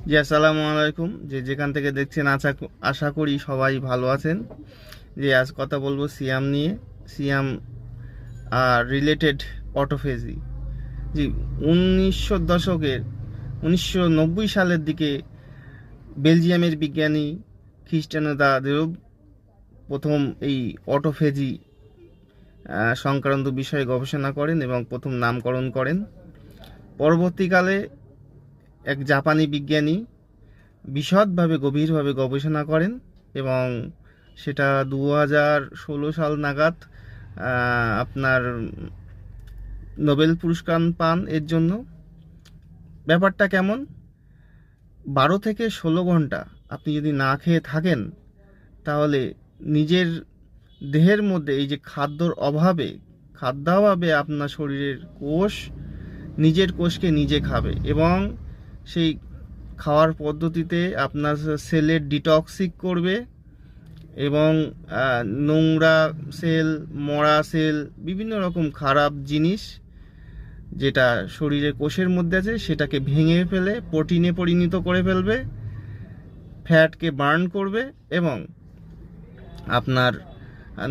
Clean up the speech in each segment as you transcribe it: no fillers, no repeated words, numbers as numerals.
জি, আসসালামু আলাইকুম। যেখান থেকে দেখছেন আশা করি সবাই ভালো আছেন। আজ কথা বলবো সিয়াম নিয়ে। সিয়াম আর রিলেটেড অটোফেজি। জি, 1990 সালের দিকে বেলজিয়ামের বিজ্ঞানী খ্রিস্টানো দা দেরব প্রথম এই অটোফেজি সংক্রান্ত বিষয়ে গবেষণা করেন এবং প্রথম নামকরণ করেন। পরবর্তীকালে এক জাপানি বিজ্ঞানী বিশদভাবে গভীরভাবে গবেষণা করেন এবং সেটা 2016 সাল নাগাদ আপনার নোবেল পুরস্কার পান এর জন্য। ব্যাপারটা কেমন? 12 থেকে 16 ঘন্টা আপনি যদি না খেয়ে থাকেন, তাহলে নিজের দেহের মধ্যে এই যে খাদ্যাভাবে আপনার শরীরের কোষ নিজের কোষকে নিজে খাবে এবং সেই খাওয়ার পদ্ধতিতে আপনার সেলের ডিটক্সিক করবে এবং নোংরা সেল, মরা সেল, বিভিন্ন রকম খারাপ জিনিস যেটা শরীরের কোষের মধ্যে আছে সেটাকে ভেঙে ফেলে প্রোটিনে পরিণত করে ফেলবে, ফ্যাটকে বার্ন করবে এবং আপনার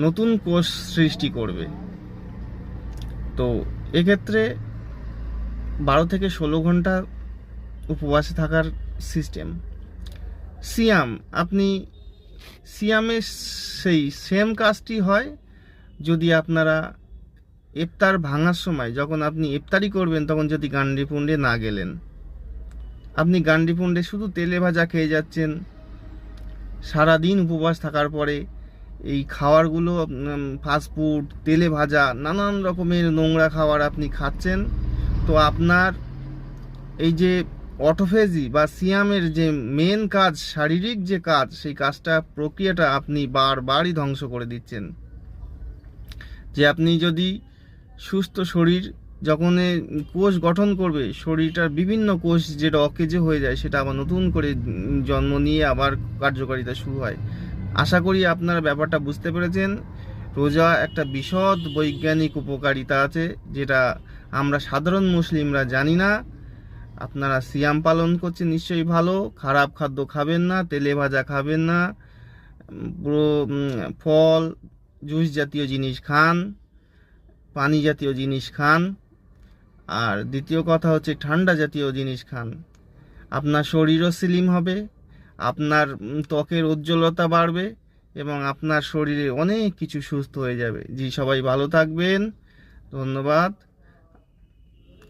নতুন কোষ সৃষ্টি করবে। তো এক্ষেত্রে 12 থেকে 16 ঘন্টা উপবাসে থাকার সিস্টেম। সিয়াম, আপনি সিয়ামের সেই সেম কাজটি হয় যদি আপনারা ইফতার ভাঙার সময় যখন আপনি ইফতারি করবেন তখন যদি গান্ডিপুণ্ডে না গেলেন। আপনি গান্ডিপুণ্ডে শুধু তেলে ভাজা খেয়ে যাচ্ছেন, সারাদিন উপবাস থাকার পরে এই খাবারগুলো ফাস্টফুড, তেলে ভাজা, নানান রকমের নোংরা খাবার আপনি খাচ্ছেন। তো আপনার এই যে অটোফেজি বা সিয়ামের যে মেন কাজ, শারীরিক যে কাজ, সেই কাজটা প্রক্রিয়াটা আপনি বারবারই ধ্বংস করে দিচ্ছেন। যে আপনি যদি সুস্থ শরীর যখন কোষ গঠন করবে, শরীরটার বিভিন্ন কোষ যেটা অকেজো হয়ে যায় সেটা আবার নতুন করে জন্ম নিয়ে আবার কার্যকারিতা শুরু হয়। আশা করি আপনারা ব্যাপারটা বুঝতে পেরেছেন। রোজা একটা বিশদ বৈজ্ঞানিক উপকারিতা আছে যেটা আমরা সাধারণ মুসলিমরা জানি না। আপনারা সিয়াম পালন করছেন নিশ্চয়ই ভালো। খারাপ খাদ্য খাবেন না, তেলে ভাজা খাবেন না, পুরো ফল জুস জাতীয় জিনিস খান, পানি জাতীয় জিনিস খান, আর দ্বিতীয় কথা হচ্ছে ঠান্ডা জাতীয় জিনিস খান। আপনার শরীরও স্লিম হবে, আপনার ত্বকের উজ্জ্বলতা বাড়বে এবং আপনার শরীরে অনেক কিছু সুস্থ হয়ে যাবে। জি, সবাই ভালো থাকবেন। ধন্যবাদ।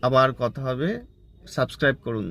আবার কথা হবে। সাবস্ক্রাইব করুন।